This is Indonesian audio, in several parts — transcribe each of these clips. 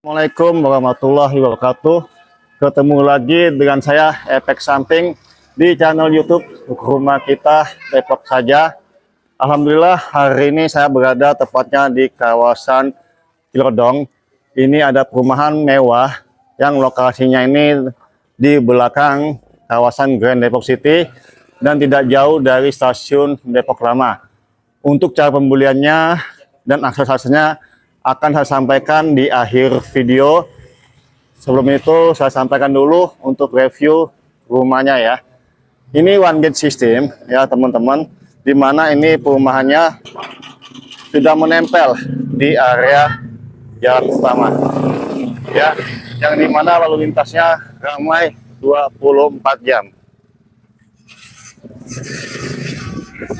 Assalamualaikum warahmatullahi wabarakatuh. Ketemu lagi dengan saya Efek Samping di channel YouTube Rumah Kita Depok Saja. Alhamdulillah hari ini saya berada tepatnya di kawasan Cilodong. Ini ada perumahan mewah yang lokasinya ini di belakang kawasan Grand Depok City dan tidak jauh dari stasiun Depok Lama. Untuk cara pembeliannya dan aksesnya akan saya sampaikan di akhir video. Sebelum itu saya sampaikan dulu untuk review rumahnya ya. Ini one gate system ya teman-teman, dimana ini perumahannya sudah menempel di area jalan utama ya, yang dimana lalu lintasnya ramai 24 jam.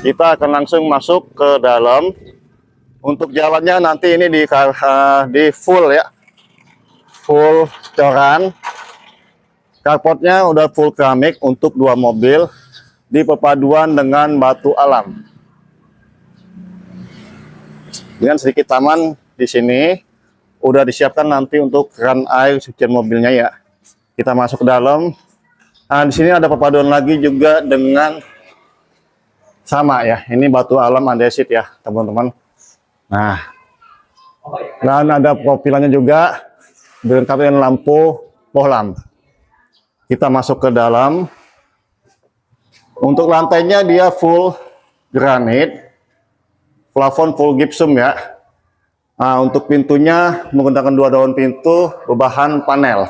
Kita akan langsung masuk ke dalam. Untuk jalannya nanti ini di full ya, full coran. Carportnya udah full keramik untuk 2 mobil, di perpaduan dengan batu alam. Dengan sedikit taman di sini, udah disiapkan nanti untuk keran air cucian mobilnya ya. Kita masuk ke dalam. Nah, di sini ada perpaduan lagi juga dengan sama ya. Ini batu alam andesit ya teman-teman. Nah, dan ada profilannya juga dilengkapi dengan lampu bohlam. Kita masuk ke dalam. Untuk lantainya dia full granit, plafon full gypsum ya. Nah, untuk pintunya menggunakan 2 daun pintu berbahan panel.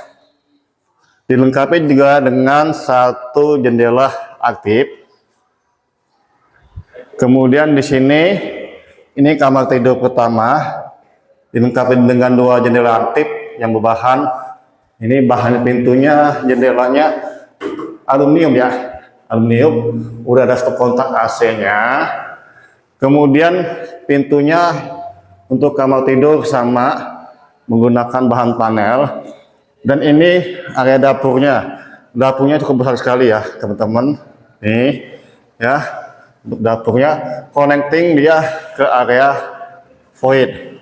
Dilengkapi juga dengan 1 jendela aktif. Kemudian di sini ini kamar tidur pertama, dilengkapi dengan 2 jendela aktif yang berbahan. Ini bahan pintunya, jendelanya aluminium ya, aluminium. Udah ada stop kontak AC-nya. Kemudian pintunya untuk kamar tidur sama menggunakan bahan panel. Dan ini area dapurnya. Dapurnya cukup besar sekali ya teman-teman. Nih ya. Untuk dapurnya connecting dia ke area void.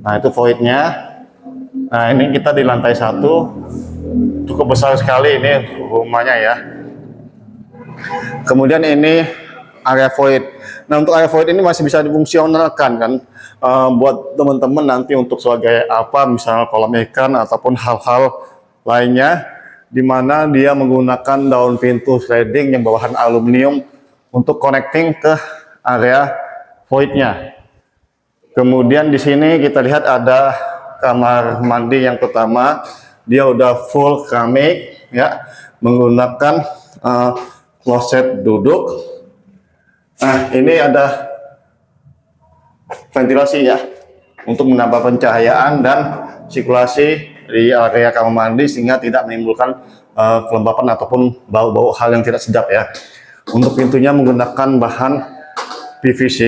Nah itu voidnya. Nah ini kita di lantai 1, cukup besar sekali ini rumahnya ya. Kemudian ini area void. Nah untuk area void ini masih bisa difungsionalkan kan, buat teman-teman nanti untuk sebagai apa, misalnya kolam ikan ataupun hal-hal lainnya, dimana dia menggunakan daun pintu sliding yang berbahan aluminium untuk connecting ke area voidnya. Kemudian di sini kita lihat ada kamar mandi yang pertama, dia udah full keramik ya, menggunakan kloset duduk. Nah ini ada ventilasi ya, untuk menambah pencahayaan dan sirkulasi di area kamar mandi sehingga tidak menimbulkan kelembapan ataupun bau-bau hal yang tidak sedap ya. Untuk pintunya menggunakan bahan PVC.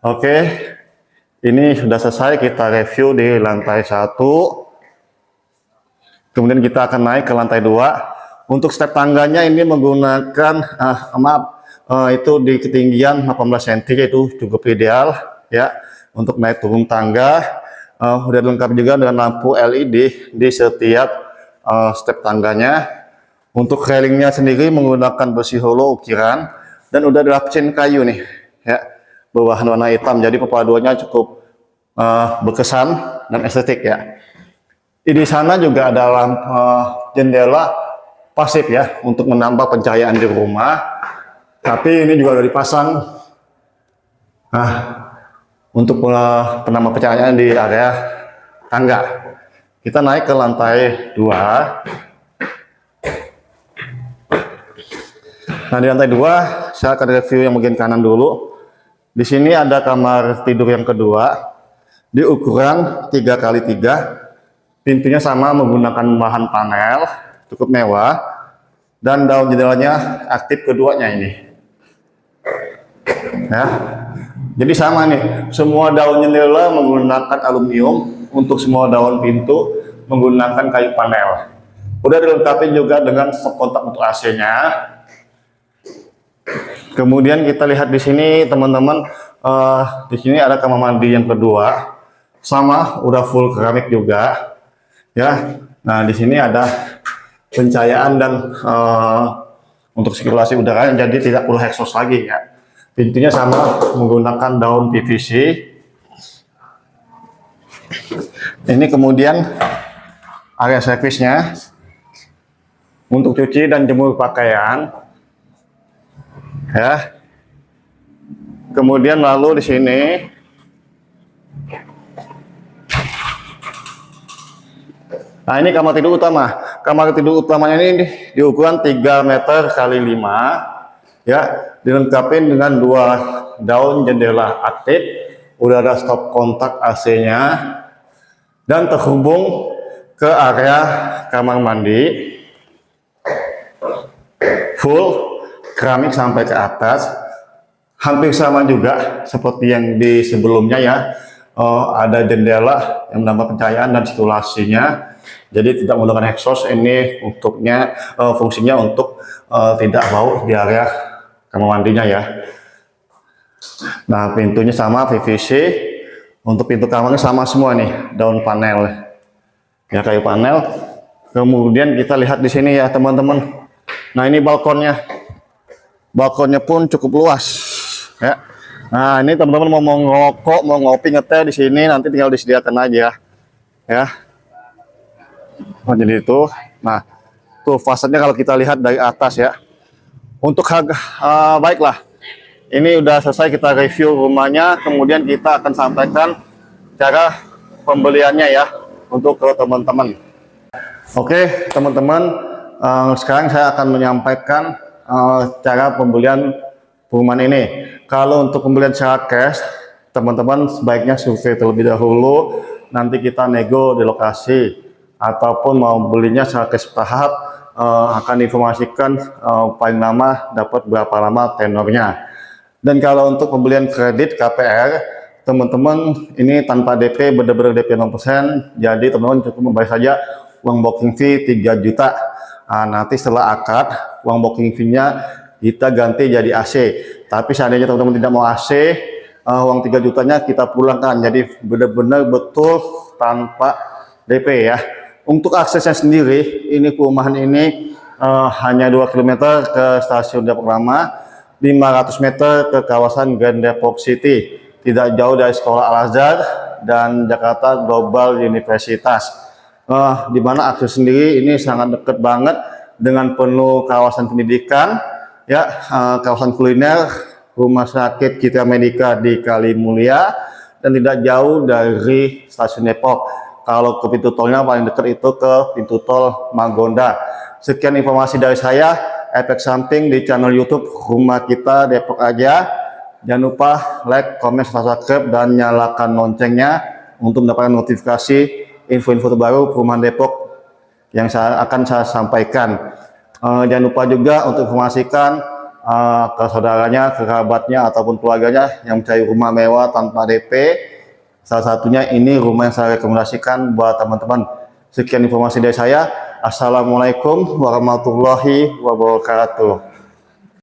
Oke, ini sudah selesai kita review di lantai 1. Kemudian kita akan naik ke lantai 2. Untuk step tangganya ini menggunakan itu di ketinggian 18 cm, itu cukup ideal ya untuk naik turun tangga. Udah lengkap juga dengan lampu LED di setiap step tangganya. Untuk railingnya sendiri menggunakan besi holo ukiran dan udah dilapisin kayu nih ya, berbahan warna hitam, jadi perpaduannya cukup berkesan dan estetik ya. Di sana juga ada jendela pasif ya untuk menambah pencahayaan di rumah, tapi ini juga udah dipasang untuk penambah pencahayaan di area tangga. Kita naik ke lantai 2. Nah di lantai 2 saya akan review yang bagian kanan dulu. Di sini ada kamar tidur yang kedua di ukuran 3x3. Pintunya sama menggunakan bahan panel, cukup mewah, dan daun jendelanya aktif keduanya ini. Ya, jadi sama nih, semua daun jendela menggunakan aluminium. Untuk semua daun pintu menggunakan kayu panel. Udah dilengkapi juga dengan stop kontak untuk AC-nya. Kemudian kita lihat di sini teman-teman, di sini ada kamar mandi yang kedua. sama udah full keramik juga ya. Nah di sini ada pencahayaan dan untuk sirkulasi udara, jadi tidak perlu exhaust lagi ya. Pintunya sama menggunakan daun PVC. Ini kemudian area servisnya untuk cuci dan jemur pakaian ya. Kemudian lalu di sini nah ini kamar tidur utama. Kamar tidur utamanya ini di ukuran 3 meter kali 5 ya, dilengkapi dengan 2 daun jendela aktif, udah ada stop kontak AC-nya, dan terhubung ke area kamar mandi full keramik sampai ke atas. Hampir sama juga seperti yang di sebelumnya ya. Ada jendela yang menambah pencahayaan dan sirkulasinya, jadi tidak menggunakan exhaust. Ini untuknya fungsinya untuk tidak bau di area kamar mandinya ya. Nah pintunya sama PVC. Untuk pintu kamarnya sama semua nih, daun panel ya, kayu panel. Kemudian kita lihat di sini ya teman-teman. Nah ini balkonnya pun cukup luas ya. Nah ini teman-teman mau ngerokok, mau ngopi, ngeteh di sini, nanti tinggal disediakan aja ya. Nah, jadi itu. Nah tuh fasadnya kalau kita lihat dari atas ya. Untuk harga baiklah, ini udah selesai kita review rumahnya, kemudian kita akan sampaikan cara pembeliannya ya untuk ke teman-teman. Oke teman-teman, sekarang saya akan menyampaikan cara pembelian perumahan ini. Kalau untuk pembelian secara cash, teman-teman sebaiknya survei terlebih dahulu, nanti kita nego di lokasi, ataupun mau belinya secara cash tahap, akan diinformasikan paling lama dapat berapa lama tenornya. Dan kalau untuk pembelian kredit KPR, teman-teman ini tanpa DP, benar-benar DP 0%, jadi teman-teman cukup membayar saja uang booking fee 3 juta. Nanti setelah akad, uang booking fee-nya kita ganti jadi AC. Tapi seandainya teman-teman tidak mau AC, uang 3 jutanya kita pulangkan. Jadi benar-benar betul tanpa DP ya. Untuk aksesnya sendiri, ini perumahan ini hanya 2 km ke stasiun Depok Lama, 500 meter ke kawasan Grand Depok City, tidak jauh dari Sekolah Al-Azhar dan Jakarta Global Universitas. Di mana akses sendiri ini sangat dekat banget dengan penuh kawasan pendidikan ya, kawasan kuliner, rumah sakit Citra Medica di Kalimulia, dan tidak jauh dari stasiun Depok. Kalau ke pintu tolnya paling dekat itu ke pintu tol Margonda. Sekian informasi dari saya, efek samping di channel YouTube Rumah Kita Depok Aja. Jangan lupa like, comment, subscribe, dan nyalakan loncengnya untuk mendapatkan notifikasi info-info terbaru perumahan Depok yang akan saya sampaikan. Jangan lupa juga untuk informasikan ke saudaranya, kerabatnya, ataupun keluarganya yang mencari rumah mewah tanpa DP. Salah satunya ini rumah yang saya rekomendasikan buat teman-teman. Sekian informasi dari saya. Assalamualaikum warahmatullahi wabarakatuh.